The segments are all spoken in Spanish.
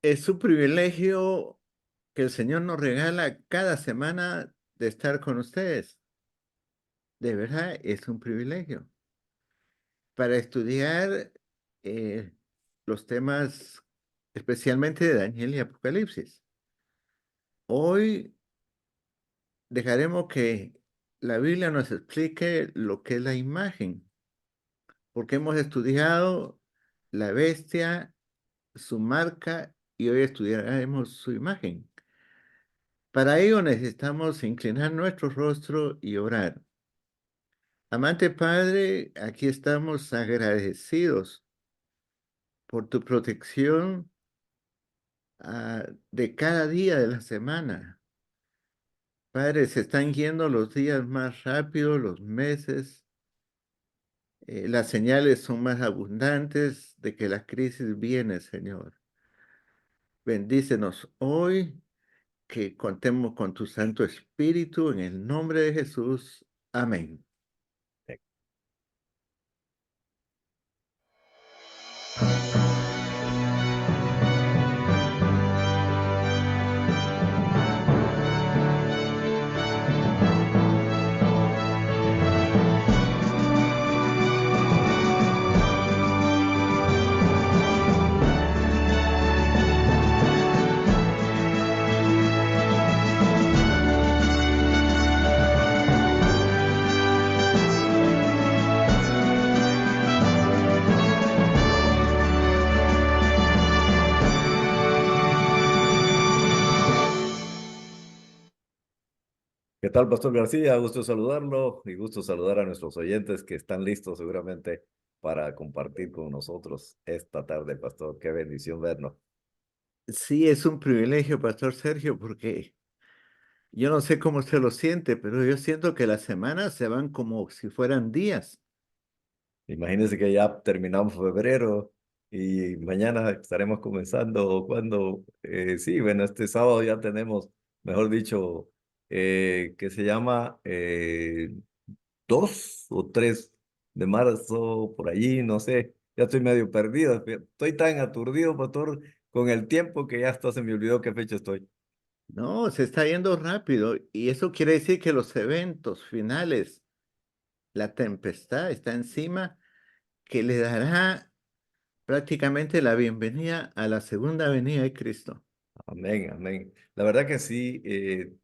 Es un privilegio que el Señor nos regala cada semana de estar con ustedes. De verdad, es un privilegio para estudiar eh, los temas especialmente de Daniel y Apocalipsis. Hoy dejaremos que la Biblia nos explique lo que es la imagen, porque hemos estudiado la bestia, su marca y hoy estudiaremos su imagen. Para ello necesitamos inclinar nuestro rostro y orar. Amante Padre, aquí estamos agradecidos por tu protección de cada día de la semana. Padre, se están yendo los días más rápido, los meses, las señales son más abundantes de que la crisis viene, Señor. Bendícenos hoy, que contemos con tu Santo Espíritu en el nombre de Jesús. Amén. ¿Qué tal, Pastor García? Gusto saludarlo y gusto saludar a nuestros oyentes que están listos seguramente para compartir con nosotros esta tarde, Pastor. Qué bendición vernos. Sí, es un privilegio, Pastor Sergio, porque yo no sé cómo se lo siente, pero yo siento que las semanas se van como si fueran días. Imagínense que ya terminamos febrero y mañana estaremos comenzando, o cuando, sí, bueno, este sábado ya tenemos, mejor dicho, que se llama 2 o 3 de marzo, por allí, no sé, ya estoy medio perdido, estoy tan aturdido, Pastor, con el tiempo que ya hasta se me olvidó qué fecha estoy. No, se está yendo rápido y eso quiere decir que los eventos finales, la tempestad está encima, que le dará prácticamente la bienvenida a la segunda venida de Cristo. Amén, amén. La verdad que sí,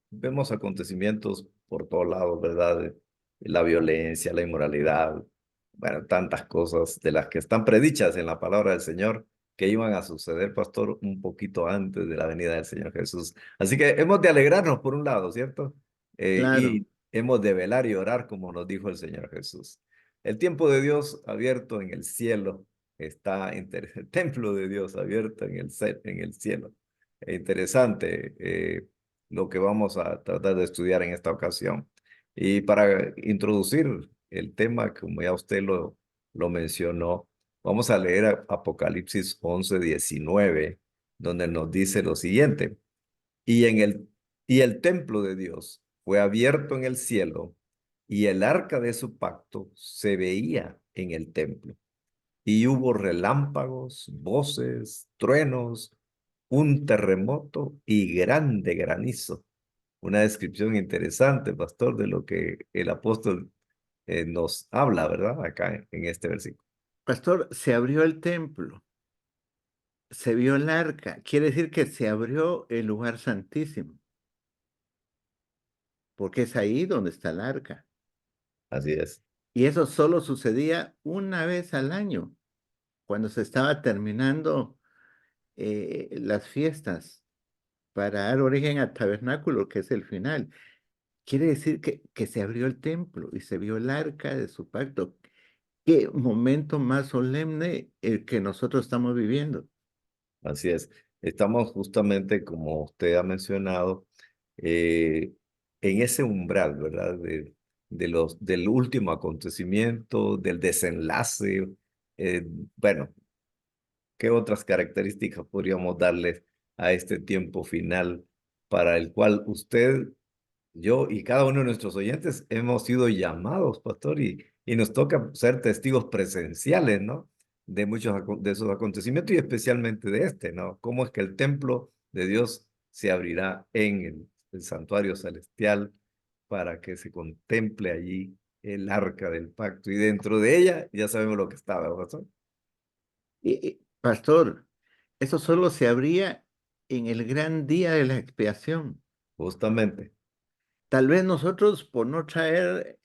vemos acontecimientos por todos lados, ¿verdad? La violencia, la inmoralidad, bueno, tantas cosas de las que están predichas en la palabra del Señor que iban a suceder, pastor, un poquito antes de la venida del Señor Jesús. Así que hemos de alegrarnos por un lado, ¿cierto? Claro, Y hemos de velar y orar como nos dijo el Señor Jesús. El tiempo de Dios abierto en el cielo está, el templo de Dios abierto en en el cielo. Interesante lo que vamos a tratar de estudiar en esta ocasión. Y para introducir el tema, como ya usted lo mencionó, vamos a leer Apocalipsis 11:19, donde nos dice lo siguiente: y, y el templo de Dios fue abierto en el cielo, y el arca de su pacto se veía en el templo. Y hubo relámpagos, voces, truenos, un terremoto y grande granizo. Una descripción interesante, pastor, de lo que el apóstol nos habla, ¿verdad? Acá en este versículo. pastor, se abrió el templo, se vio el arca, quiere decir que se abrió el lugar santísimo, porque es ahí donde está el arca. Así es, Y eso solo sucedía una vez al año, cuando se estaba terminando las fiestas para dar origen al tabernáculo, que es el final. Quiere decir que se abrió el templo y se vio el arca de su pacto. Qué momento más solemne el que nosotros estamos viviendo. así es. Estamos justamente, como usted ha mencionado, eh, en ese umbral, ¿verdad? Del último acontecimiento, del desenlace. Eh, bueno, ¿qué otras características podríamos darles a este tiempo final para el cual usted, yo y cada uno de nuestros oyentes hemos sido llamados, pastor, y nos toca ser testigos presenciales, ¿no? de muchos de esos acontecimientos y especialmente de este, ¿no? Cómo es que el templo de Dios se abrirá en el santuario celestial para que se contemple allí el arca del pacto y dentro de ella ya sabemos lo que estaba, ¿verdad? Pastor, eso solo se abría en el gran día de la expiación. Justamente. Tal vez nosotros, por no traer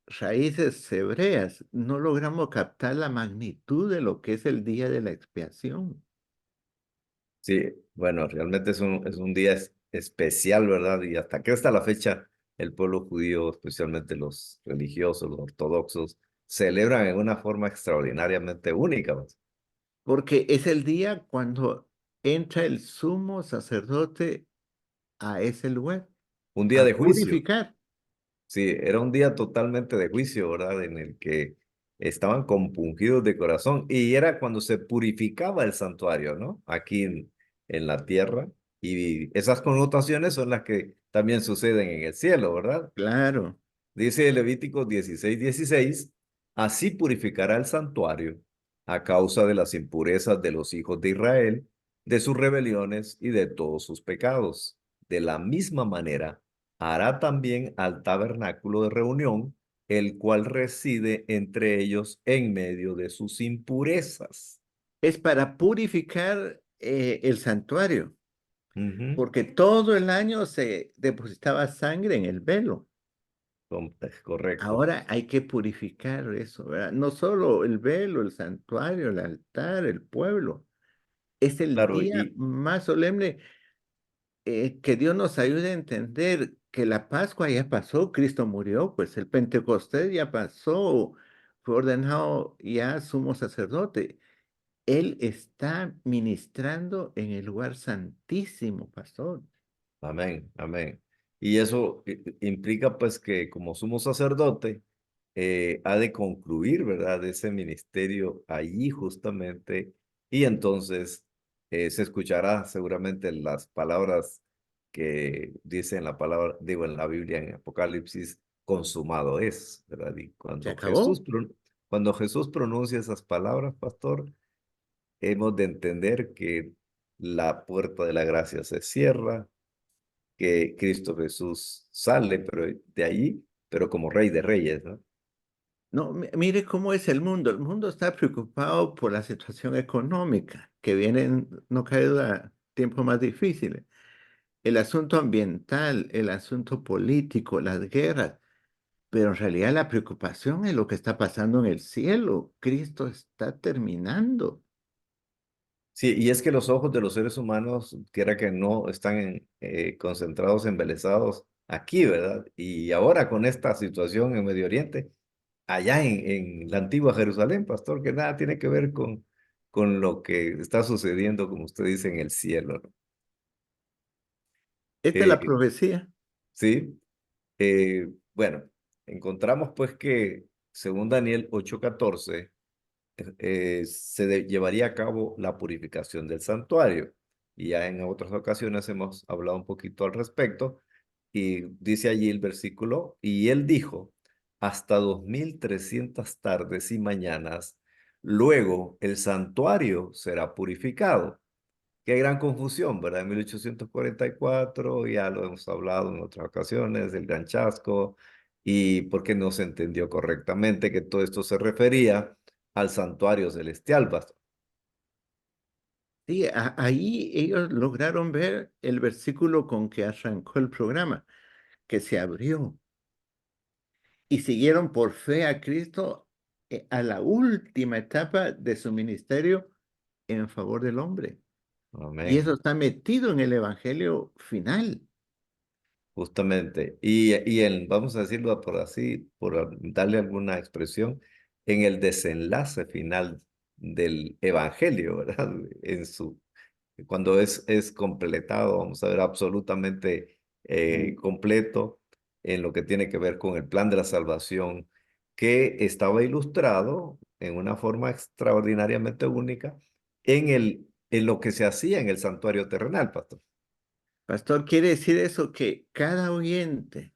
raíces hebreas, no logramos captar la magnitud de lo que es el día de la expiación. Sí, bueno, realmente es un día especial, ¿verdad? Y hasta que hasta la fecha el pueblo judío, especialmente los religiosos, los ortodoxos, celebran en una forma extraordinariamente única, pues. Porque es el día cuando entra el sumo sacerdote a ese lugar, Un día a de juicio. purificar. Sí, era un día totalmente de juicio, ¿verdad? En el que estaban compungidos de corazón y era cuando se purificaba el santuario, ¿no? Aquí en la tierra. Y esas connotaciones son las que también suceden en el cielo, ¿verdad? Claro, Dice Levítico 16:16, así purificará el santuario a causa de las impurezas de los hijos de Israel, de sus rebeliones y de todos sus pecados. De la misma manera, hará también al tabernáculo de reunión, el cual reside entre ellos en medio de sus impurezas. es para purificar el santuario, Ujú. porque todo el año se depositaba sangre en el velo. Es correcto. Ahora hay que purificar eso, ¿verdad? No solo el velo, el santuario, el altar, el pueblo. Es el Claro, día más solemne, que Dios nos ayude a entender que la Pascua ya pasó, Cristo murió, pues el Pentecostés ya pasó, fue ordenado ya sumo sacerdote. Él está ministrando en el lugar santísimo, pastor. amén, amén. Y eso implica pues que como sumo sacerdote ha de concluir, ¿verdad? Ese ministerio allí justamente y entonces se escuchará seguramente las palabras que dice en la palabra, digo en la Biblia en Apocalipsis, consumado es, ¿verdad? Y ¿Se acabó? cuando Jesús pronuncia esas palabras, pastor, hemos de entender que la puerta de la gracia se cierra, que Cristo Jesús sale pero de allí, pero como Rey de Reyes, ¿no? No, mire cómo es el mundo. El mundo está preocupado por la situación económica, que vienen, no cae duda, tiempos más difíciles. El asunto ambiental, el asunto político, las guerras, pero en realidad la preocupación es lo que está pasando en el cielo. Cristo está terminando. Sí, y es que los ojos de los seres humanos, quiera que no, están concentrados, embelesados aquí, ¿verdad? Y ahora con esta situación en Medio Oriente, allá en la antigua Jerusalén, pastor, que nada tiene que ver con lo que está sucediendo, como usted dice, en el cielo, ¿no? Esta es la Eh, profecía. sí, bueno, encontramos pues que según Daniel 8:14, llevaría a cabo la purificación del santuario. Y ya en otras ocasiones hemos hablado un poquito al respecto. Y dice allí el versículo, y él dijo, hasta 2300 tardes y mañanas, luego el santuario será purificado. Qué gran confusión, ¿verdad? En 1844, ya lo hemos hablado en otras ocasiones, el gran chasco, y porque no se entendió correctamente que todo esto se refería al santuario celestial, pastor. Sí, ahí ellos lograron ver el versículo con que arrancó el programa, que se abrió y siguieron por fe a Cristo a la última etapa de su ministerio en favor del hombre. Y eso Amén. está metido en el evangelio final. Justamente. Vamos a decirlo por así, por darle alguna expresión, en el desenlace final del evangelio, ¿verdad? Cuando es completado, vamos a ver, absolutamente completo en lo que tiene que ver con el plan de la salvación, que estaba ilustrado en una forma extraordinariamente única en lo que se hacía en el santuario terrenal, pastor. Pastor, quiere decir eso que cada oyente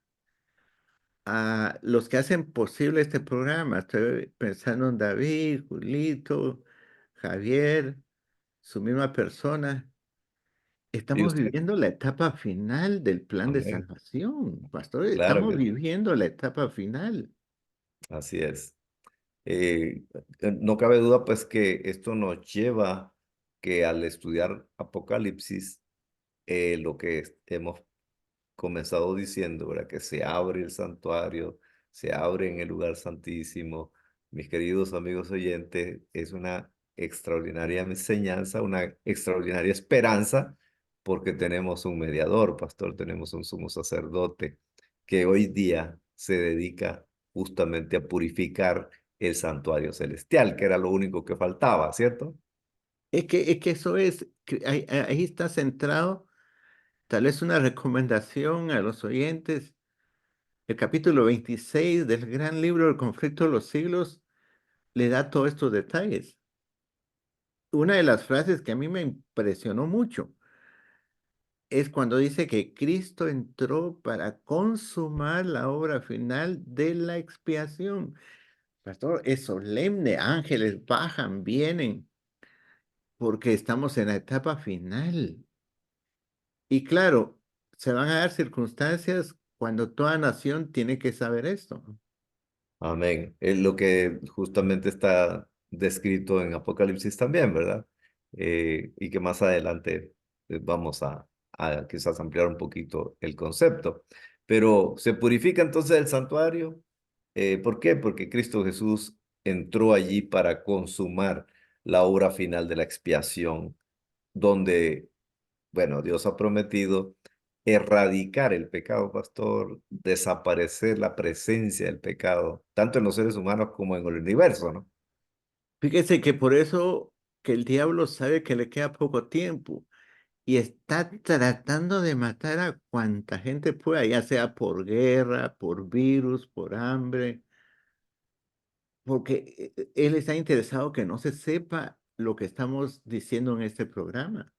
a los que hacen posible este programa. Estoy pensando en David, Julito, Javier, su misma persona. Y Estamos usted, viviendo la etapa final del plan de amén. salvación, pastor. Claro Estamos que sí, viviendo la etapa final. así es. Eh, no cabe duda, pues, que esto nos lleva que al estudiar Apocalipsis, lo que hemos comenzado diciendo, ¿verdad? Que se abre el santuario, se abre en el lugar santísimo. Mis queridos amigos oyentes, es una extraordinaria enseñanza, una extraordinaria esperanza, porque tenemos un mediador, pastor, tenemos un sumo sacerdote que hoy día se dedica justamente a purificar el santuario celestial, que era lo único que faltaba, ¿cierto? Es que eso es, que ahí está centrado, tal vez una recomendación a los oyentes. El capítulo 26 del gran libro del conflicto de los siglos le da todos estos detalles. Una de las frases que a mí me impresionó mucho es cuando dice que Cristo entró para consumar la obra final de la expiación. Pastor, es solemne, ángeles bajan, vienen, porque estamos en la etapa final. Y claro, se van a dar circunstancias cuando toda nación tiene que saber esto. Amén. Es lo que justamente está descrito en Apocalipsis también, ¿verdad? Y que más adelante vamos a quizás ampliar un poquito el concepto. Pero se purifica entonces el santuario. ¿Por qué? Porque Cristo Jesús entró allí para consumar la obra final de la expiación, donde bueno, Dios ha prometido erradicar el pecado, pastor, desaparecer la presencia del pecado, tanto en los seres humanos como en el universo, ¿no? Fíjese que por eso que el diablo sabe que le queda poco tiempo y está tratando de matar a cuanta gente pueda, ya sea por guerra, por virus, por hambre, porque él está interesado que no se sepa lo que estamos diciendo en este programa.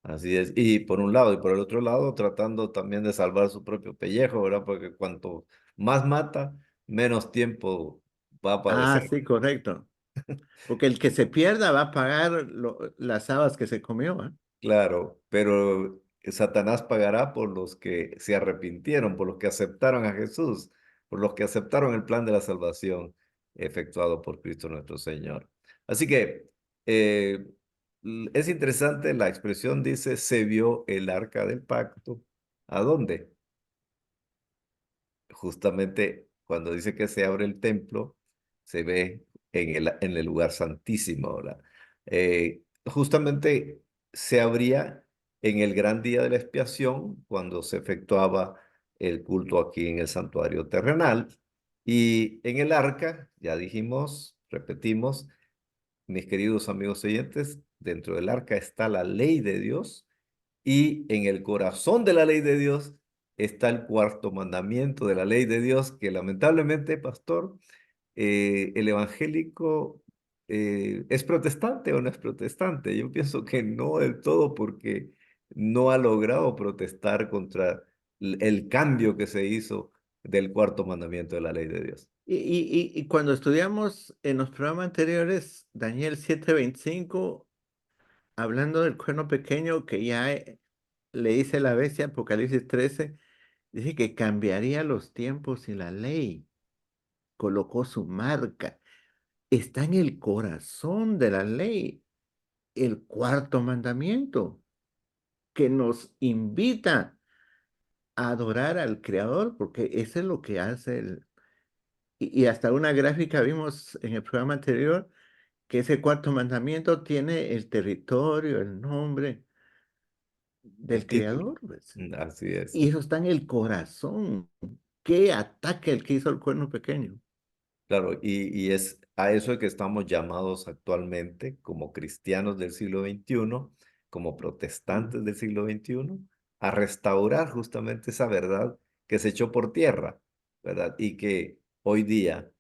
Así es. Y por un lado, y por el otro lado, tratando también de salvar su propio pellejo, ¿verdad? Porque cuanto más mata, menos tiempo va a Ah, padecer. sí, correcto. Porque el que se pierda va a pagar las habas que se comió, ¿eh? Claro, pero Satanás pagará por los que se arrepintieron, por los que aceptaron a Jesús, por los que aceptaron el plan de la salvación efectuado por Cristo nuestro Señor. Así que eh, es interesante, la expresión dice, se vio el arca del pacto. ¿A dónde? Justamente cuando dice que se abre el templo, se ve en el lugar santísimo, ¿verdad? Justamente se abría en el gran día de la expiación, cuando se efectuaba el culto aquí en el santuario terrenal. Y en el arca, ya dijimos, repetimos, mis queridos amigos oyentes, dentro del arca está la ley de Dios y en el corazón de la ley de Dios está el cuarto mandamiento de la ley de Dios, que lamentablemente, pastor, el evangélico es protestante o no es protestante. Yo pienso que no del todo porque no ha logrado protestar contra el cambio que se hizo del cuarto mandamiento de la ley de Dios. Y cuando estudiamos en los programas anteriores, Daniel 7:25, hablando del cuerno pequeño que ya le dice la bestia, Apocalipsis 13, dice que cambiaría los tiempos y la ley, colocó su marca. Está en el corazón de la ley, el cuarto mandamiento, que nos invita a adorar al Creador, porque eso es lo que hace y hasta una gráfica vimos en el programa anterior, que ese cuarto mandamiento tiene el territorio, el nombre El del título. Creador, pues. Así es. Y eso está en el corazón. ¿Qué ataque el que hizo el cuerno pequeño? Claro, y es a eso que estamos llamados actualmente como cristianos del siglo XXI, como protestantes del siglo XXI, a restaurar justamente esa verdad que se echó por tierra, ¿verdad? Y que hoy día,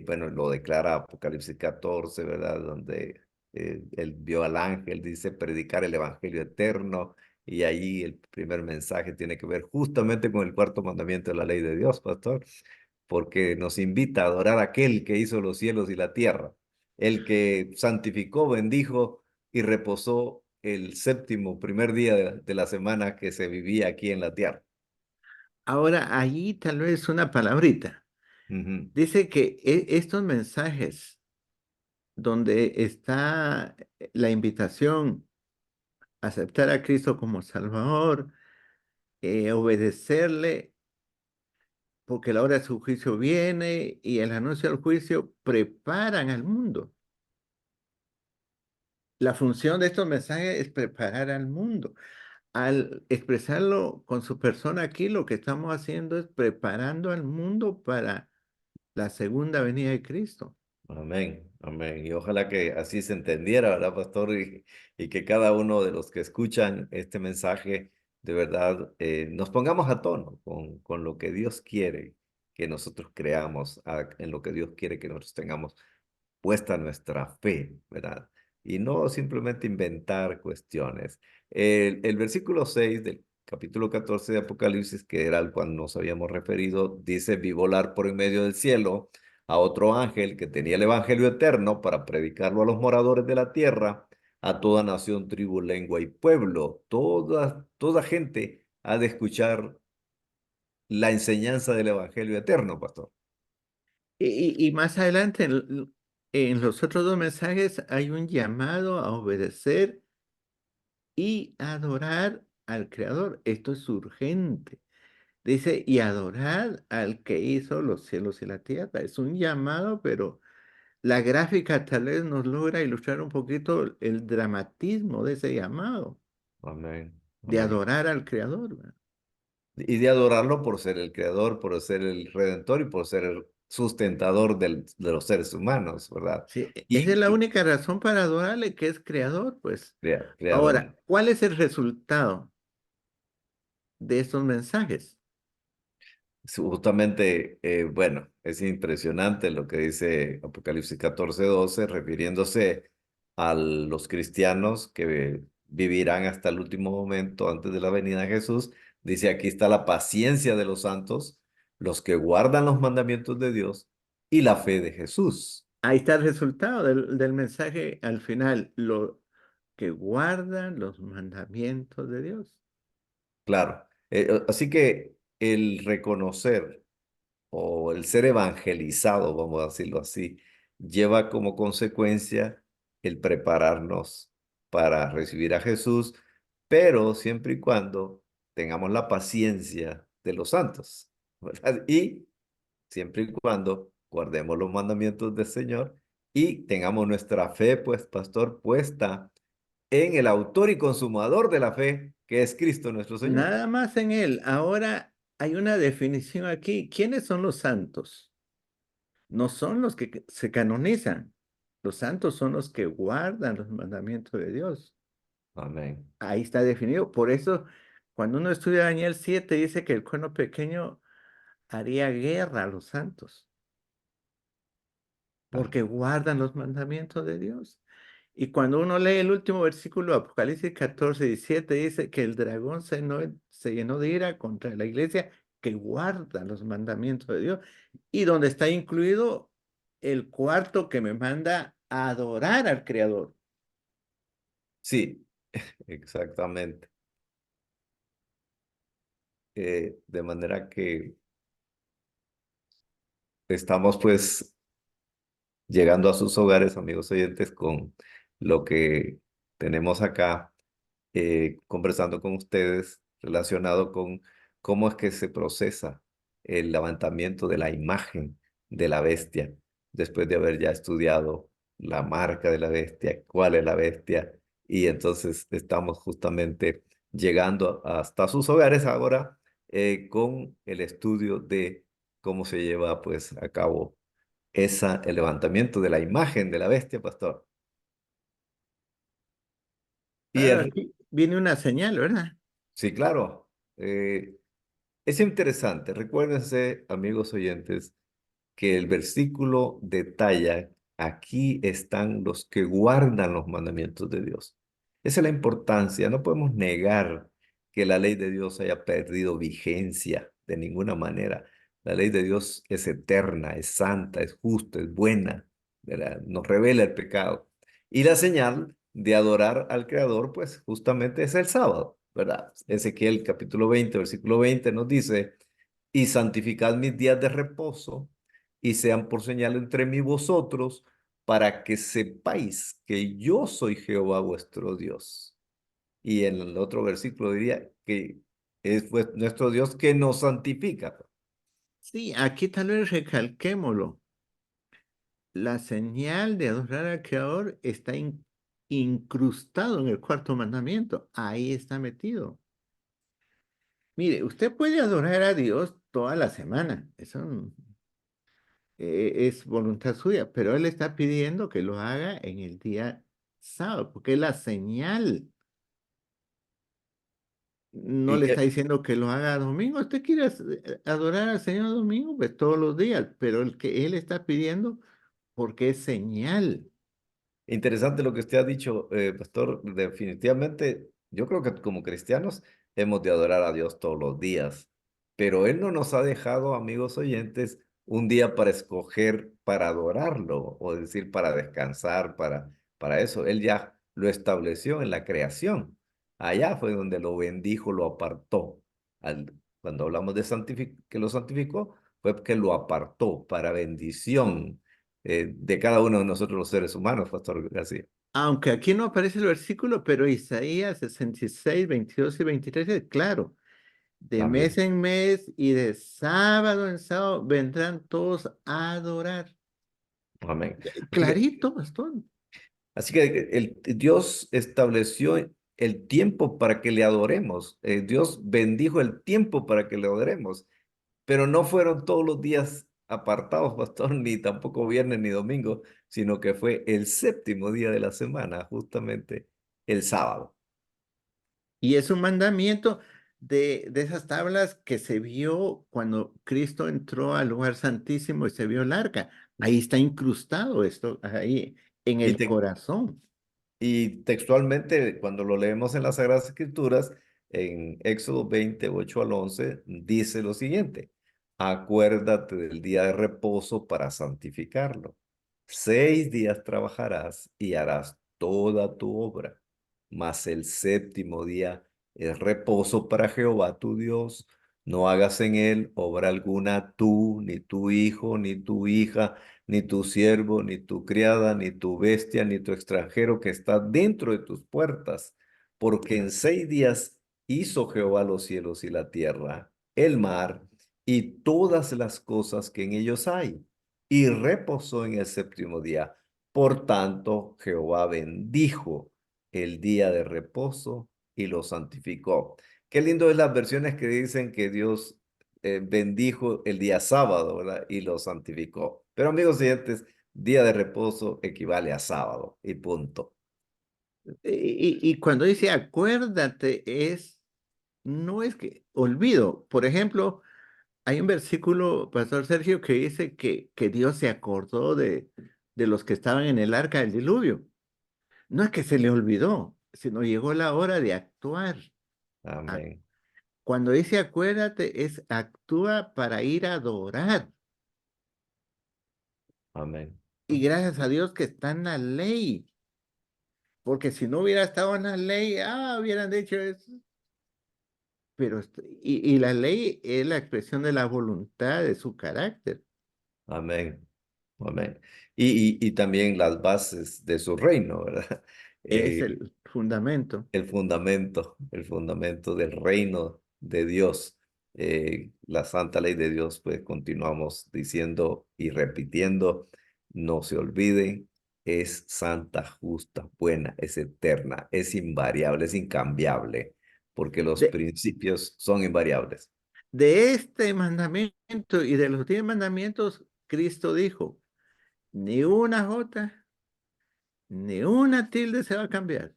bueno, lo declara Apocalipsis 14, ¿verdad? Donde él vio al ángel, dice, predicar el evangelio eterno Y ahí el primer mensaje tiene que ver justamente con el cuarto mandamiento de la ley de Dios, pastor, porque nos invita a adorar a aquel que hizo los cielos y la tierra, el que santificó, bendijo y reposó el séptimo, primer día de la semana que se vivía aquí en la tierra. Ahora, allí tal vez una palabrita. Ujú. Dice que estos mensajes donde está la invitación a aceptar a Cristo como Salvador, obedecerle, porque la hora de su juicio viene y el anuncio del juicio preparan al mundo. La función de estos mensajes es preparar al mundo. Al expresarlo con su persona aquí, lo que estamos haciendo es preparando al mundo para la segunda venida de Cristo. Amén, amén. Y ojalá que así se entendiera, ¿verdad, pastor? Y que cada uno de los que escuchan este mensaje, de verdad, nos pongamos a tono con lo que Dios quiere que nosotros creamos, en lo que Dios quiere que nosotros tengamos puesta nuestra fe, ¿verdad? Y no simplemente inventar cuestiones. El versículo 6 del capítulo 14 de Apocalipsis, que era al cual nos habíamos referido, dice, vi volar por en medio del cielo a otro ángel que tenía el evangelio eterno para predicarlo a los moradores de la tierra, a toda nación, tribu, lengua y pueblo. Toda gente ha de escuchar la enseñanza del evangelio eterno, pastor. Y más adelante, en los otros dos mensajes, hay un llamado a obedecer y adorar al Creador. Esto es urgente. Dice, y adorar al que hizo los cielos y la tierra. Es un llamado, pero la gráfica tal vez nos logra ilustrar un poquito el dramatismo de ese llamado, Amén, de amén. adorar al Creador, ¿verdad? Y de adorarlo por ser el creador, por ser el redentor y por ser el sustentador de los seres humanos, ¿verdad? Sí, esa es Y, la y única razón para adorarle, que es Creador, pues. creador. Ahora, ¿cuál es el resultado de estos mensajes? Justamente, bueno, es impresionante lo que dice Apocalipsis 14:12, refiriéndose a los cristianos que vivirán hasta el último momento antes de la venida de Jesús. Dice, aquí está la paciencia de los santos, los que guardan los mandamientos de Dios y la fe de Jesús. Ahí está el resultado del mensaje al final, lo que guardan los mandamientos de Dios. Claro. Así que el reconocer o el ser evangelizado, vamos a decirlo así, lleva como consecuencia el prepararnos para recibir a Jesús, pero siempre y cuando tengamos la paciencia de los santos, ¿verdad? Y siempre y cuando guardemos los mandamientos del Señor y tengamos nuestra fe, pues, pastor, puesta en el autor y consumador de la fe, que es Cristo nuestro Señor. Nada más en él. Ahora hay una definición aquí. ¿Quiénes son los santos? No son los que se canonizan. Los santos son los que guardan los mandamientos de Dios. Amén. Ahí está definido. Por eso, cuando uno estudia Daniel 7 dice que el cuerno pequeño haría guerra a los santos, porque Amén. guardan los mandamientos de Dios. Y cuando uno lee el último versículo de Apocalipsis 14:17 dice que el dragón se llenó de ira contra la iglesia que guarda los mandamientos de Dios. Y donde está incluido el cuarto que me manda a adorar al Creador. Sí, exactamente. De manera que estamos pues llegando a sus hogares, amigos oyentes, con lo que tenemos acá, conversando con ustedes relacionado con cómo es que se procesa el levantamiento de la imagen de la bestia, después de haber ya estudiado la marca de la bestia, cuál es la bestia, y entonces estamos justamente llegando hasta sus hogares ahora, con el estudio de cómo se lleva pues a cabo el levantamiento de la imagen de la bestia, pastor. Y Claro, aquí viene una señal, ¿verdad? sí, claro, es interesante. Recuérdense, amigos oyentes, que el versículo detalla, aquí están los que guardan los mandamientos de Dios. Esa es la importancia. No podemos negar que la ley de Dios haya perdido vigencia de ninguna manera. La ley de Dios es eterna, es santa, es justa, es buena, ¿verdad? Nos revela el pecado. Y la señal de adorar al Creador, pues justamente es el sábado, ¿verdad? Ezequiel capítulo 20, versículo 20 nos dice, y santificad mis días de reposo, y sean por señal entre mí y vosotros, para que sepáis que yo soy Jehová vuestro Dios. Y en el otro versículo diría que es pues, nuestro Dios que nos santifica. Sí, aquí tal vez recalquémoslo. La señal de adorar al Creador está incrustado en el cuarto mandamiento. Ahí está metido. Mire, usted puede adorar a Dios toda la semana. Eso es voluntad suya, pero Él está pidiendo que lo haga en el día sábado, porque es la señal. No Y le está diciendo que lo haga domingo. Usted quiere adorar al Señor domingo, pues todos los días, pero el que Él está pidiendo, porque es señal. interesante lo que usted ha dicho, pastor. Definitivamente, yo creo que como cristianos hemos de adorar a Dios todos los días, pero Él no nos ha dejado, amigos oyentes, un día para escoger para adorarlo, o decir para descansar, para eso. Él ya lo estableció en la creación. Allá fue donde lo bendijo, lo apartó. Cuando hablamos de que lo santificó, fue que lo apartó para bendición de cada uno de nosotros los seres humanos, Pastor García. Aunque aquí no aparece el versículo, pero Isaías 66, 22 y 23 es claro. De mes También. en mes y de sábado en sábado vendrán todos a adorar. Amén. Así que, Clarito, pastor. así que Dios estableció el tiempo para que le adoremos. Dios bendijo el tiempo para que le adoremos, pero no fueron todos los días apartados, pastor, ni tampoco viernes ni domingo, sino que fue el séptimo día de la semana, justamente el sábado. Y es un mandamiento de esas tablas que se vio cuando Cristo entró al lugar santísimo y se vio el arca. Ahí está incrustado esto, ahí en Y el te, corazón. Y textualmente, cuando lo leemos en las Sagradas Escrituras, en Éxodo 28 al 11, dice lo siguiente: acuérdate del día de reposo para santificarlo. 6 días trabajarás y harás toda tu obra, mas el séptimo día es reposo para Jehová tu Dios. No hagas en él obra alguna tú, ni tu hijo, ni tu hija, ni tu siervo, ni tu criada, ni tu bestia, ni tu extranjero que está dentro de tus puertas, porque en 6 días hizo Jehová los cielos y la tierra, el mar y todas las cosas que en ellos hay, y reposó en el séptimo día. Por tanto, Jehová bendijo el día de reposo y lo santificó. Qué lindo es las versiones que dicen que Dios bendijo el día sábado, ¿verdad? Y lo santificó. Pero amigos siguientes, día de reposo equivale a sábado y punto. Y cuando dice acuérdate, no es que olvido. Por ejemplo, hay un versículo, Pastor Sergio, que dice que Dios se acordó de los que estaban en el arca del diluvio. No es que se le olvidó, sino llegó la hora de actuar. A- Amén, Cuando dice acuérdate, es actúa para ir a adorar. amén, Y gracias a Dios que está en la ley, porque si no hubiera estado en la ley, hubieran dicho eso. Pero, y la ley es la expresión de la voluntad, de su carácter. amén, amén. Y también las bases de su reino, ¿verdad? Es Eh, el fundamento. el fundamento del reino de Dios. La santa ley de Dios, pues continuamos diciendo y repitiendo, no se olviden, es santa, justa, buena, es eterna, es invariable, es incambiable, porque los De, principios son invariables. de este mandamiento y de los 10 mandamientos, Cristo dijo, ni una jota, ni una tilde se va a cambiar.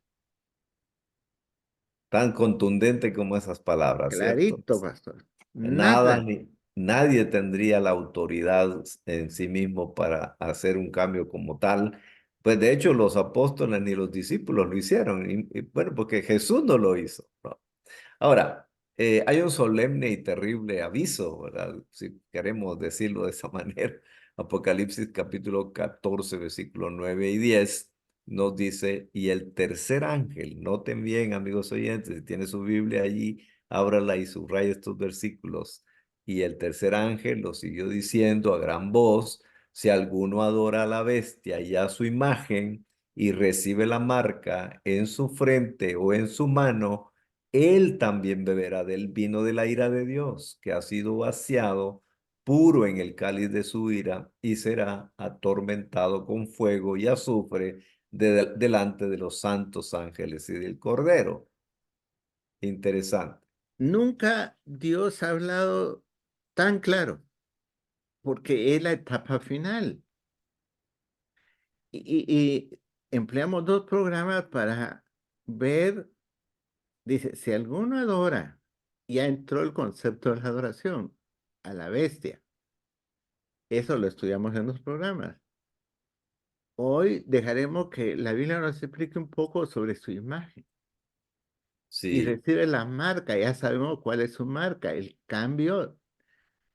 Tan contundente como esas palabras, ¿cierto? Clarito, pastor. Nada Nada. ni nadie tendría la autoridad en sí mismo para hacer un cambio como tal. Pues de hecho los apóstoles ni los discípulos lo hicieron. Bueno, porque Jesús no lo hizo, ¿no? Ahora, hay un solemne y terrible aviso, ¿verdad? Si queremos decirlo de esa manera. Apocalipsis capítulo 14, versículos 9 y 10 nos dice, y el tercer ángel, noten bien, amigos oyentes, si tiene su Biblia allí, ábrala y subraya estos versículos. Y el tercer ángel lo siguió diciendo a gran voz, si alguno adora a la bestia y a su imagen y recibe la marca en su frente o en su mano, él también beberá del vino de la ira de Dios, que ha sido vaciado puro en el cáliz de su ira, y será atormentado con fuego y azufre delante de los santos ángeles y del Cordero. Interesante. Nunca Dios ha hablado tan claro, porque es la etapa final. Y empleamos dos programas para ver, dice, si alguno adora, ya entró el concepto de la adoración a la bestia. Eso lo estudiamos en los programas. Hoy dejaremos que la Biblia nos explique un poco sobre su imagen y Sí, recibe la marca. Ya sabemos cuál es su marca, el cambio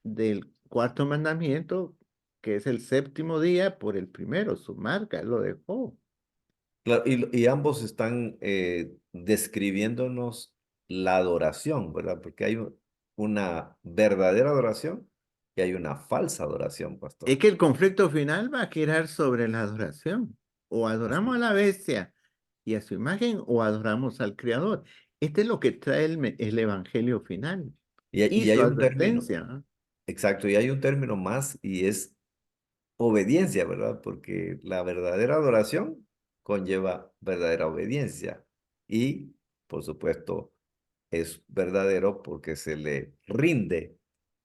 del cuarto mandamiento, que es el séptimo día, por el primero, su marca, él lo dejó. claro, y ambos están describiéndonos la adoración, ¿verdad? Porque hay una verdadera adoración y hay una falsa adoración, Es pastor. que el conflicto final va a girar sobre la adoración. O adoramos a Así. la bestia y a su imagen, o adoramos al Creador. Este es lo que trae el Evangelio final y Y su hay un término, advertencia, ¿no? exacto, y hay un término más y es obediencia, ¿verdad? Porque la verdadera adoración conlleva verdadera obediencia y, por supuesto, es verdadero porque se le rinde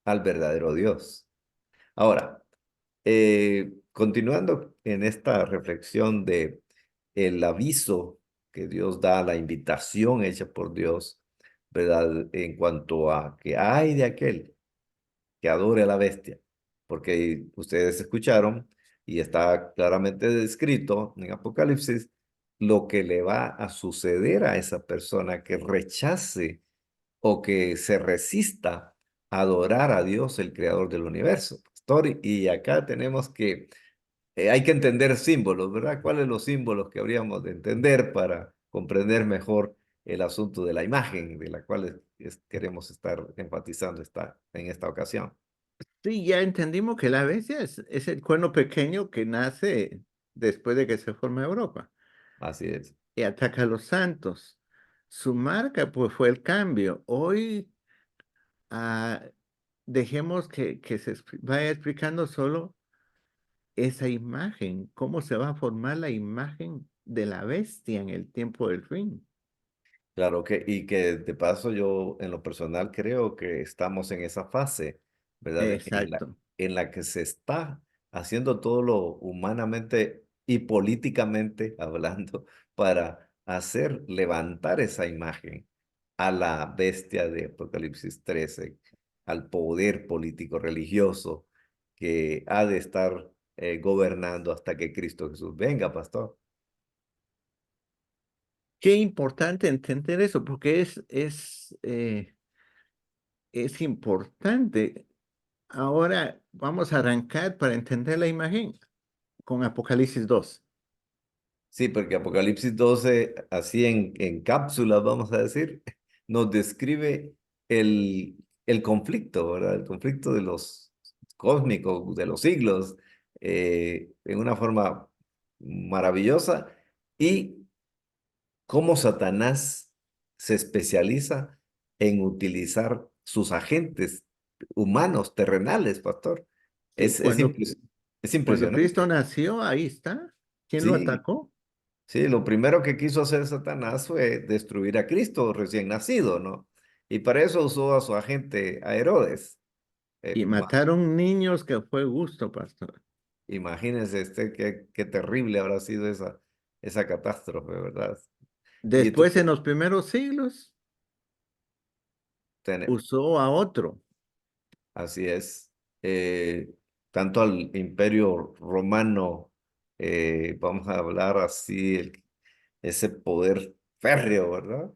al verdadero Dios. Ahora, continuando en esta reflexión de el aviso que Dios da, la invitación hecha por Dios, ¿verdad? En cuanto a que hay de aquel que adore a la bestia, porque ustedes escucharon y está claramente descrito en Apocalipsis lo que le va a suceder a esa persona que rechace o que se resista a adorar a Dios, el creador del universo. Pastor, y acá tenemos que, hay que entender símbolos, ¿verdad? ¿Cuáles son los símbolos que habríamos de entender para comprender mejor el asunto de la imagen de la cual queremos estar enfatizando en esta ocasión? Sí, ya entendimos que la bestia es el cuerno pequeño que nace después de que se forma Europa Así es. y ataca a los santos. Su marca, pues, fue el cambio. Hoy ah, dejemos que vaya explicando solo esa imagen, cómo se va a formar la imagen de la bestia en el tiempo del fin. Claro que, y que de paso yo en lo personal creo que estamos en esa fase, ¿verdad? Exacto. En la que se está haciendo todo lo humanamente y políticamente hablando para hacer levantar esa imagen a la bestia de Apocalipsis 13, al poder político religioso que ha de estar gobernando hasta que Cristo Jesús venga, pastor. Qué importante entender eso, porque es importante. Ahora vamos a arrancar para entender la imagen con Apocalipsis 2. Sí, porque Apocalipsis 12, así en cápsulas, vamos a decir, nos describe el conflicto, ¿verdad? El conflicto de los cósmicos, de los siglos, en una forma maravillosa, y cómo Satanás se especializa en utilizar sus agentes humanos, terrenales, pastor. Sí, Es cuando Cristo impresionante. nació, ahí está. ¿Quién lo Sí, atacó? sí, lo primero que quiso hacer Satanás fue destruir a Cristo recién nacido, ¿no? Y para eso usó a su agente, a Herodes. Y Ma- mataron niños que fue gusto, pastor. Imagínense qué terrible habrá sido esa catástrofe, ¿verdad? Y Después, en los primeros siglos, ten- usó a otro. así es. Eh, Tanto al imperio romano, vamos a hablar así, ese poder férreo, ¿verdad?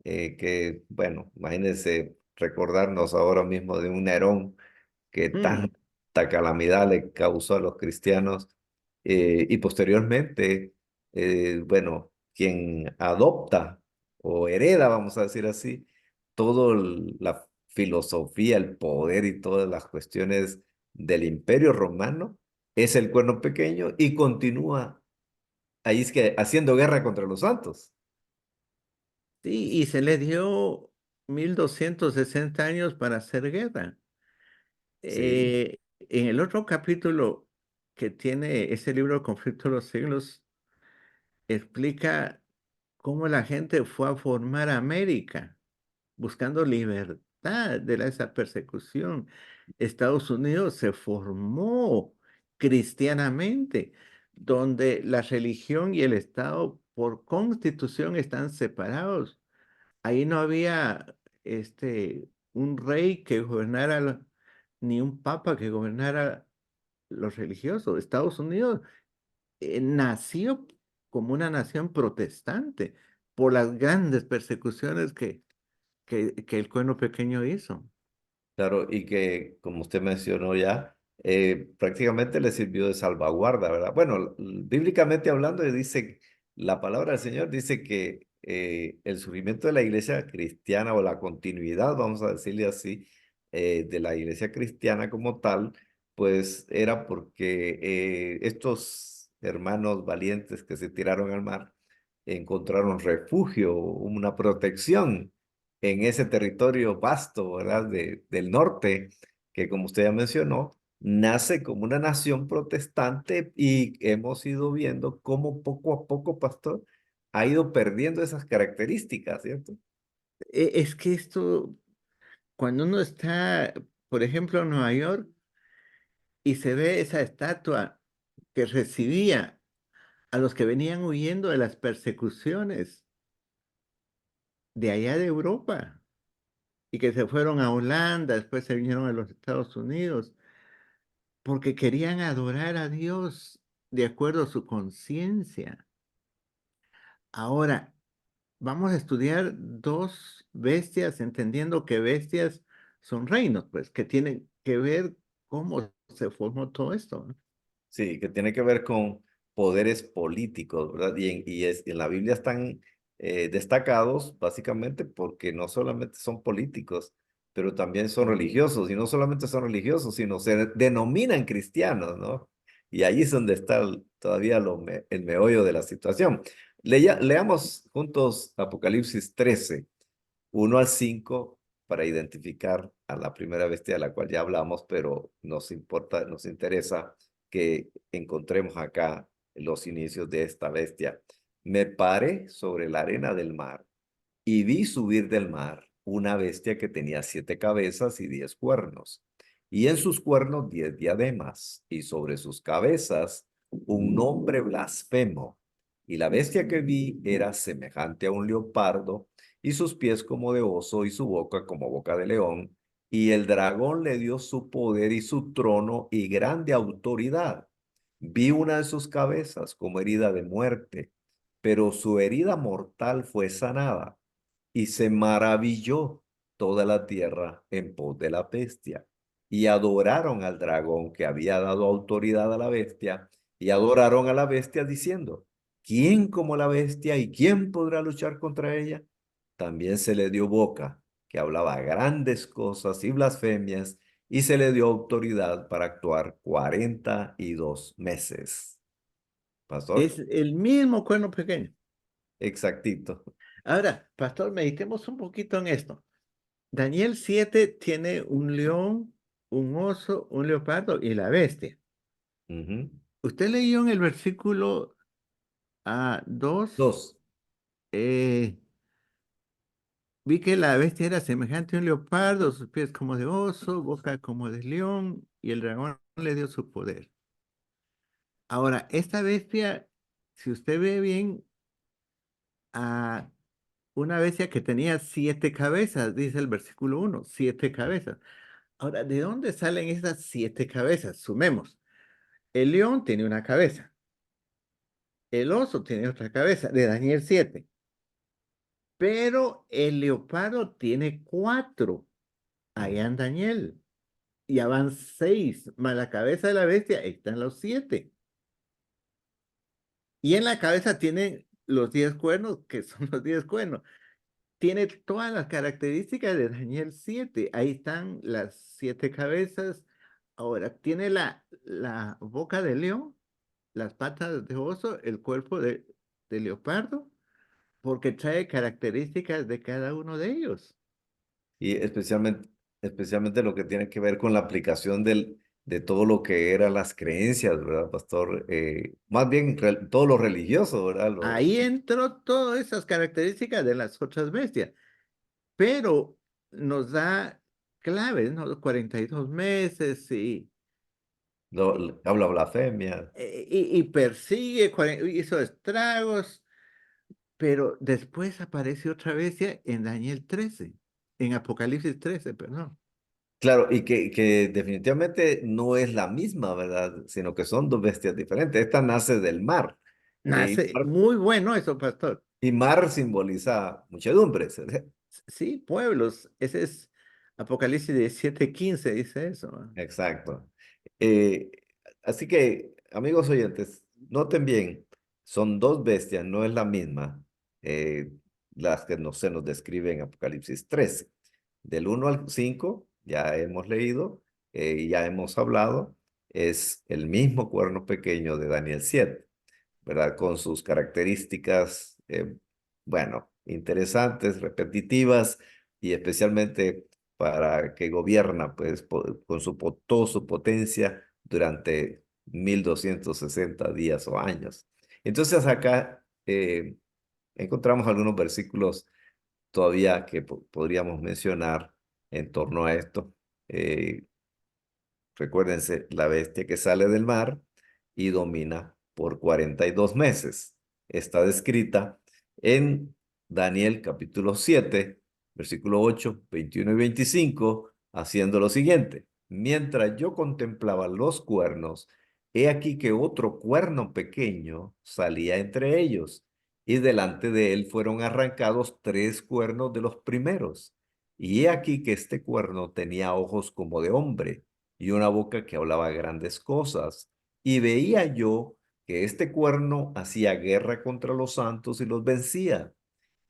que, bueno, imagínense recordarnos ahora mismo de un Nerón que Mm, tanta calamidad le causó a los cristianos y posteriormente, bueno, quien adopta o hereda, vamos a decir así, toda la filosofía, el poder y todas las cuestiones del Imperio Romano es el Cuerno Pequeño y continúa ahí es que haciendo guerra contra los santos. sí, y se le dio 1260 años para hacer guerra. Sí, En el otro capítulo que tiene ese libro, Conflicto de los Siglos, explica cómo la gente fue a formar América, buscando libertad de esa persecución. Estados Unidos se formó cristianamente, donde la religión y el Estado por constitución están separados. Ahí no había un rey que gobernara, ni un papa que gobernara los religiosos. Estados Unidos nació como una nación protestante por las grandes persecuciones que el Cuerno Pequeño hizo. claro, y que, como usted mencionó ya, prácticamente le sirvió de salvaguarda, ¿verdad? Bueno, bíblicamente hablando, dice, la palabra del Señor dice que el surgimiento de la iglesia cristiana o la continuidad, vamos a decirle así, de la iglesia cristiana como tal, pues era porque estos hermanos valientes que se tiraron al mar encontraron refugio, una protección en ese territorio vasto, ¿verdad? Del norte, que como usted ya mencionó, nace como una nación protestante y hemos ido viendo cómo poco a poco, pastor, ha ido perdiendo esas características, ¿cierto? Es que esto, cuando uno está, por ejemplo, en Nueva York y se ve esa estatua que recibía a los que venían huyendo de las persecuciones de allá de Europa y que se fueron a Holanda, después se vinieron a los Estados Unidos, porque querían adorar a Dios de acuerdo a su conciencia. Ahora, vamos a estudiar dos bestias, entendiendo que bestias son reinos, pues, que tienen que ver cómo se formó todo esto, ¿no? Sí, que tiene que ver con poderes políticos, ¿verdad? En la Biblia están destacados básicamente porque no solamente son políticos, pero también son religiosos, y no solamente son religiosos, sino se denominan cristianos, ¿no? Y ahí es donde está todavía el meollo de la situación. Leamos juntos Apocalipsis 13, 1 al 5 para identificar a la primera bestia de la cual ya hablamos, pero nos importa, nos interesa que encontremos acá los inicios de esta bestia. Me paré sobre la arena del mar y vi subir del mar una bestia que tenía 7 cabezas y 10 cuernos, y en sus cuernos 10 diademas, y sobre sus cabezas un nombre blasfemo. Y la bestia que vi era semejante a un leopardo, y sus pies como de oso, y su boca como boca de león. Y el dragón le dio su poder y su trono y grande autoridad. Vi una de sus cabezas como herida de muerte, pero su herida mortal fue sanada y se maravilló toda la tierra en pos de la bestia. Y adoraron al dragón que había dado autoridad a la bestia, y adoraron a la bestia diciendo, ¿quién como la bestia y quién podrá luchar contra ella? También se le dio boca, que hablaba grandes cosas y blasfemias, y se le dio autoridad para actuar 42 meses. Pastor, Es el mismo Cuerno Pequeño. exactito. Ahora, pastor, meditemos un poquito en esto. Daniel 7 tiene un león, un oso, un leopardo y la bestia. Ujú. Usted leyó en el versículo 2, Dos. vi que la bestia era semejante a un leopardo, sus pies como de oso, boca como de león, y el dragón le dio su poder. Ahora, esta bestia, si usted ve bien, a una bestia que tenía 7 cabezas, dice el versículo 1, 7 cabezas. Ahora, ¿de dónde salen esas 7 cabezas? Sumemos. El león tiene una cabeza, el oso tiene otra cabeza, de Daniel 7. Pero el leopardo tiene cuatro, Mm. allá en Daniel. Ya van seis, más la cabeza de la bestia, están los siete. Y en la cabeza tiene los 10 cuernos, que son los 10 cuernos. Tiene todas las características de Daniel 7. Ahí están las siete cabezas. Ahora, tiene la boca de león, las patas de oso, el cuerpo de leopardo, porque trae características de cada uno de ellos. Y especialmente lo que tiene que ver con la aplicación de todo lo que eran las creencias, ¿verdad, pastor? Más bien todo lo religioso, ¿verdad? Ahí entró todas esas características de las otras bestias, pero nos da claves, ¿no? Los 42 meses y, Habla blasfemia. y persigue, hizo estragos, pero después aparece otra bestia en Daniel 13, en Apocalipsis 13, perdón. Claro, y que definitivamente no es la misma, ¿verdad? Sino que son dos bestias diferentes. Esta nace del mar. Nace muy bueno eso, pastor. Y mar simboliza muchedumbres. Sí, pueblos, ese es Apocalipsis 17:15, dice eso. ¿No? Exacto. Eh, Así que, amigos oyentes, noten bien, son dos bestias, no es la misma, eh, las que se nos describe en Apocalipsis 13. Del 1 al 5 ya hemos leído y ya hemos hablado, es el mismo cuerno pequeño de Daniel 7, ¿verdad? Con sus características, bueno, interesantes, repetitivas y especialmente para que gobierna, pues, con toda su potencia durante 1260 días o años. Entonces acá encontramos algunos versículos todavía que podríamos mencionar en torno a esto. Eh, Recuérdense, la bestia que sale del mar y domina por 42 meses. Está descrita en Daniel capítulo 7, versículo 8, 21 y 25, haciendo lo siguiente. Mientras yo contemplaba los cuernos, he aquí que otro cuerno pequeño salía entre ellos, y delante de él fueron arrancados tres cuernos de los primeros. Y he aquí que este cuerno tenía ojos como de hombre y una boca que hablaba grandes cosas. Y veía yo que este cuerno hacía guerra contra los santos y los vencía,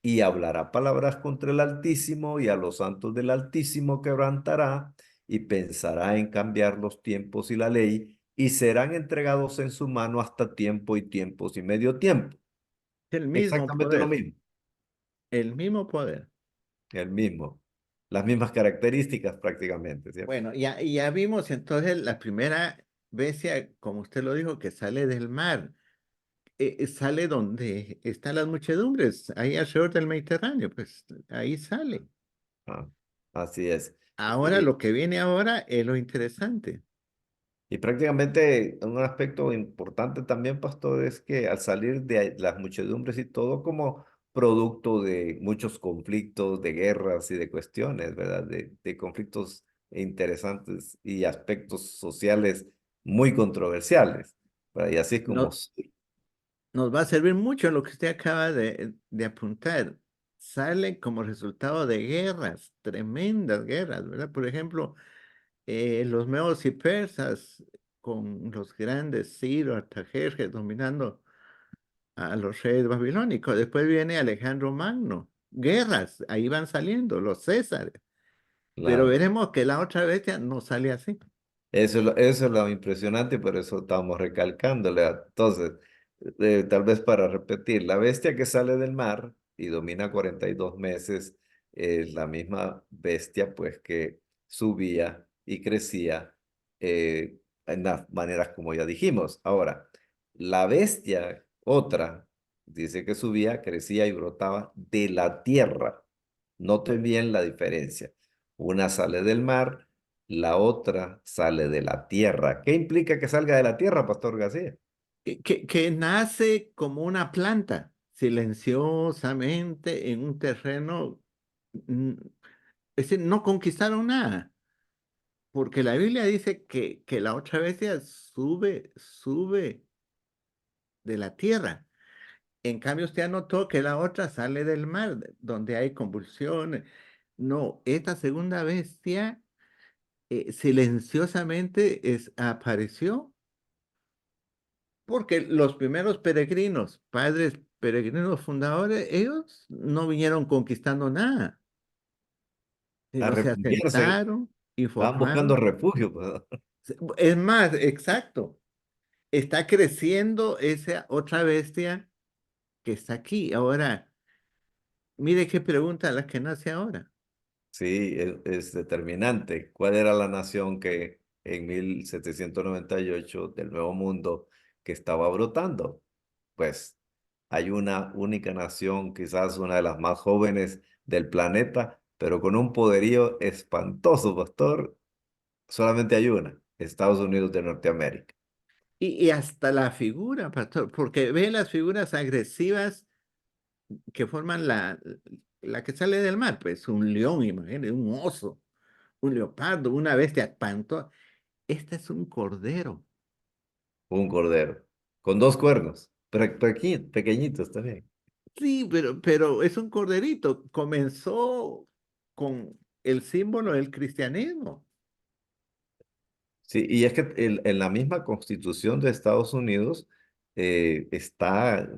y hablará palabras contra el Altísimo, y a los santos del Altísimo quebrantará, y pensará en cambiar los tiempos y la ley, y serán entregados en su mano hasta tiempo y tiempos y medio tiempo. El mismo Exactamente lo poder, mismo, el mismo poder. el mismo, las mismas características prácticamente, ¿cierto? Bueno, ya vimos entonces la primera bestia, como usted lo dijo, que sale del mar. Sale donde están las muchedumbres, ahí alrededor del Mediterráneo, pues ahí sale. Ah, así es. Ahora lo que viene ahora es lo interesante. Y prácticamente un aspecto importante también, pastor, es que al salir de las muchedumbres y todo como producto de muchos conflictos, de guerras y de cuestiones, ¿verdad? De conflictos interesantes y aspectos sociales muy controversiales, ¿verdad? Y así es como, No, nos va a servir mucho lo que usted acaba de apuntar. Sale como resultado de guerras, tremendas guerras, ¿verdad? Por ejemplo, los medos y persas con los grandes Ciro, Artajerjes dominando a los reyes babilónicos. Después viene Alejandro Magno. Guerras, ahí van saliendo los Césares. Pero claro. veremos que la otra bestia no sale así. Eso es lo impresionante, por eso estamos recalcándole. Entonces, tal vez para repetir, la bestia que sale del mar y domina 42 meses es la misma bestia pues que subía y crecía en las maneras como ya dijimos. Ahora, la bestia otra dice que subía, crecía y brotaba de la tierra. Noten bien la diferencia. Una sale del mar, la otra sale de la tierra. ¿Qué implica que salga de la tierra, Pastor García? Que nace como una planta, silenciosamente en un terreno. mm, Es decir, no conquistaron nada, porque la Biblia dice que la otra bestia sube de la tierra. En cambio, usted anotó que la otra sale del mar, donde hay convulsiones. No, esta segunda bestia silenciosamente apareció porque los primeros peregrinos, padres peregrinos fundadores, ellos no vinieron conquistando nada, A sino se refugiarse, asentaron y estaban buscando formaron. refugio, pues. Es más, exacto, está creciendo esa otra bestia que está aquí. Ahora, mire qué pregunta la que nace ahora. Sí, es determinante. ¿Cuál era la nación que en 1798 del Nuevo Mundo que estaba brotando? Pues hay una única nación, quizás una de las más jóvenes del planeta, pero con un poderío espantoso, pastor. Solamente hay una, Estados Unidos de Norteamérica. Y hasta la figura, pastor, porque ve las figuras agresivas que forman la que sale del mar, pues un león, imagínate, un oso, un leopardo, una bestia espantosa. Este es un cordero. Un cordero, con dos cuernos, pero pequeñitos también. Sí, pero es un corderito. Comenzó con el símbolo del cristianismo. Sí, y es que en la misma Constitución de Estados Unidos está,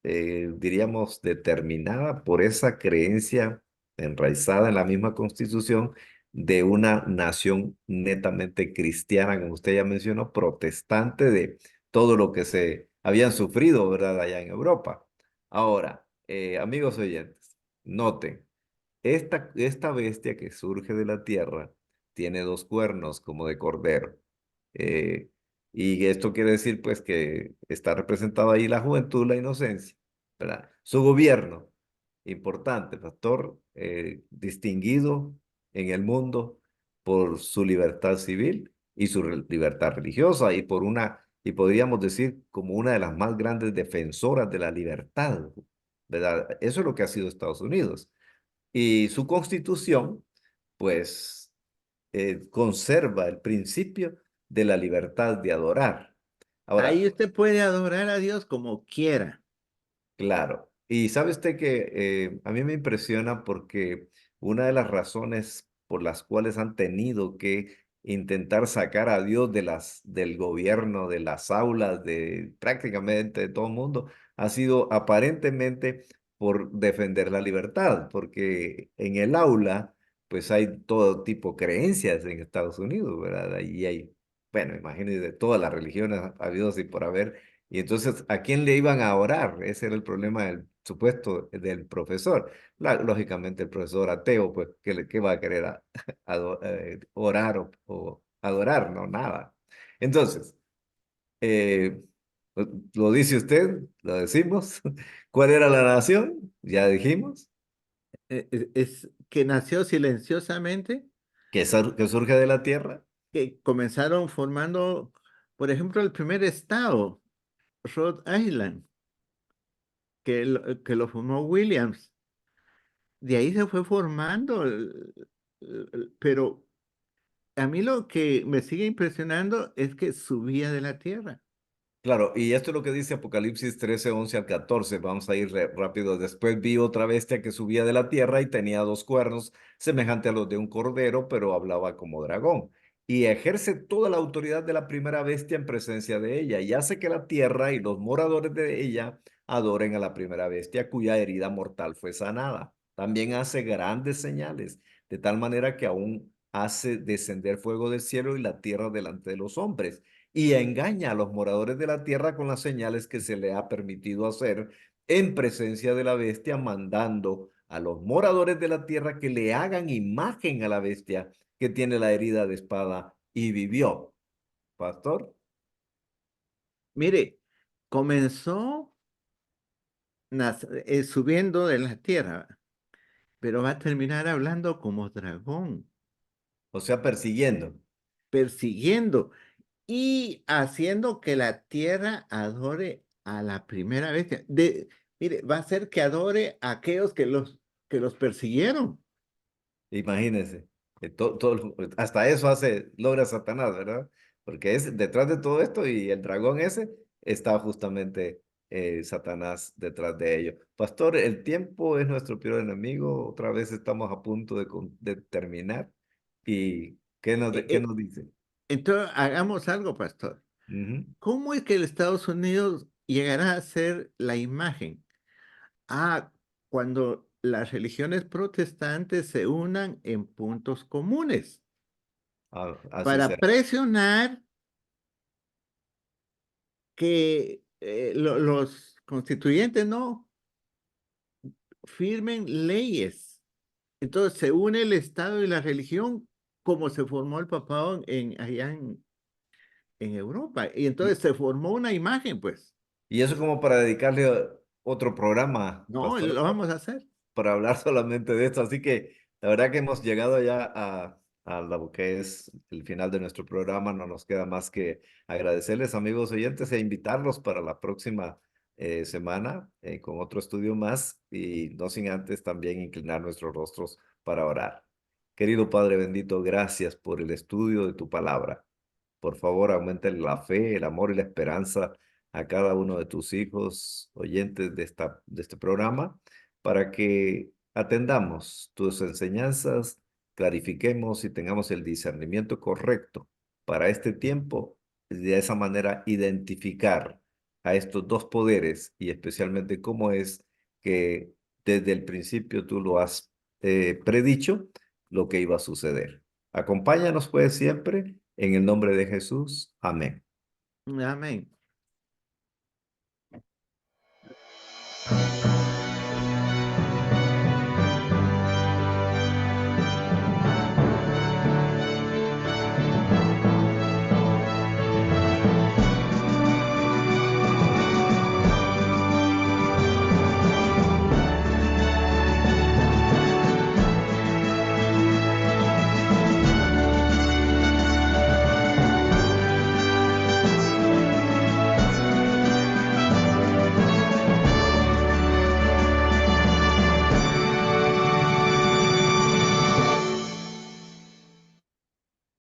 diríamos, determinada por esa creencia enraizada en la misma Constitución de una nación netamente cristiana, como usted ya mencionó, protestante de todo lo que se habían sufrido, ¿verdad?, allá en Europa. Ahora, amigos oyentes, noten. Esta bestia que surge de la tierra tiene dos cuernos como de cordero. Eh, y esto quiere decir pues que está representada ahí la juventud, la inocencia, ¿verdad? Su gobierno, importante, pastor, distinguido en el mundo por su libertad civil y su libertad religiosa y podríamos decir como una de las más grandes defensoras de la libertad, ¿verdad? Eso es lo que ha sido Estados Unidos. Y su constitución, pues, conserva el principio de la libertad de adorar. Ahí Ahora, usted puede adorar a Dios como quiera. claro. Y sabe usted que a mí me impresiona porque una de las razones por las cuales han tenido que intentar sacar a Dios del gobierno, de las aulas, de prácticamente de todo el mundo, ha sido aparentemente por defender la libertad, porque en el aula, pues hay todo tipo de creencias en Estados Unidos, ¿verdad? Ahí hay, bueno, imagínense, de todas las religiones habidos y por haber. Y entonces, ¿a quién le iban a orar? Ese era el problema del supuesto del profesor. Lógicamente, el profesor ateo, pues, ¿qué va a querer orar o adorar? No, nada. Entonces, eh, lo dice usted, lo decimos. ¿Cuál era la nación? Ya dijimos, Es que nació silenciosamente, que surge de la tierra. que comenzaron formando, por ejemplo, el primer estado, Rhode Island, que lo formó Williams. De ahí se fue formando, pero a mí lo que me sigue impresionando es que subía de la tierra. Claro, y esto es lo que dice Apocalipsis 13, 11 al 14. Vamos a ir rápido. Después vi otra bestia que subía de la tierra y tenía dos cuernos, semejante a los de un cordero, pero hablaba como dragón. Y ejerce toda la autoridad de la primera bestia en presencia de ella, y hace que la tierra y los moradores de ella adoren a la primera bestia, cuya herida mortal fue sanada. También hace grandes señales, de tal manera que aún hace descender fuego del cielo y la tierra delante de los hombres y engaña a los moradores de la tierra con las señales que se le ha permitido hacer en presencia de la bestia, mandando a los moradores de la tierra que le hagan imagen a la bestia que tiene la herida de espada y vivió. Pastor, Mire, comenzó subiendo de la tierra, pero va a terminar hablando como dragón, o sea, persiguiendo. persiguiendo y haciendo que la tierra adore a la primera bestia. Mire, va a hacer que adore a aquellos que los persiguieron. Imagínense, hasta eso logra Satanás, ¿verdad? Porque es detrás de todo esto y el dragón ese está justamente Satanás detrás de ello. Pastor, el tiempo es nuestro peor enemigo. Otra vez estamos a punto de terminar. ¿Y E- qué e- nos dice? Entonces, hagamos algo, pastor. Ujú. ¿Cómo es que el Estados Unidos llegará a ser la imagen? Ah, cuando las religiones protestantes se unan en puntos comunes Así para será. presionar que los constituyentes no firmen leyes. Entonces se une el Estado y la religión como se formó el papado allá en Europa. Y Y, entonces se formó una imagen, pues. y eso como para dedicarle otro programa, No, pastor, lo vamos a hacer. para hablar solamente de esto. Así que la verdad que hemos llegado ya a lo que es el final de nuestro programa. No nos queda más que agradecerles, amigos oyentes, e invitarlos para la próxima semana con otro estudio más y no sin antes también inclinar nuestros rostros para orar. Querido Padre bendito, gracias por el estudio de tu palabra. Por favor, aumenta la fe, el amor y la esperanza a cada uno de tus hijos oyentes de este programa para que atendamos tus enseñanzas, clarifiquemos y tengamos el discernimiento correcto para este tiempo, y de esa manera identificar a estos dos poderes y especialmente cómo es que desde el principio tú lo has predicho lo que iba a suceder. Acompáñanos pues siempre en el nombre de Jesús. Amén. Amén.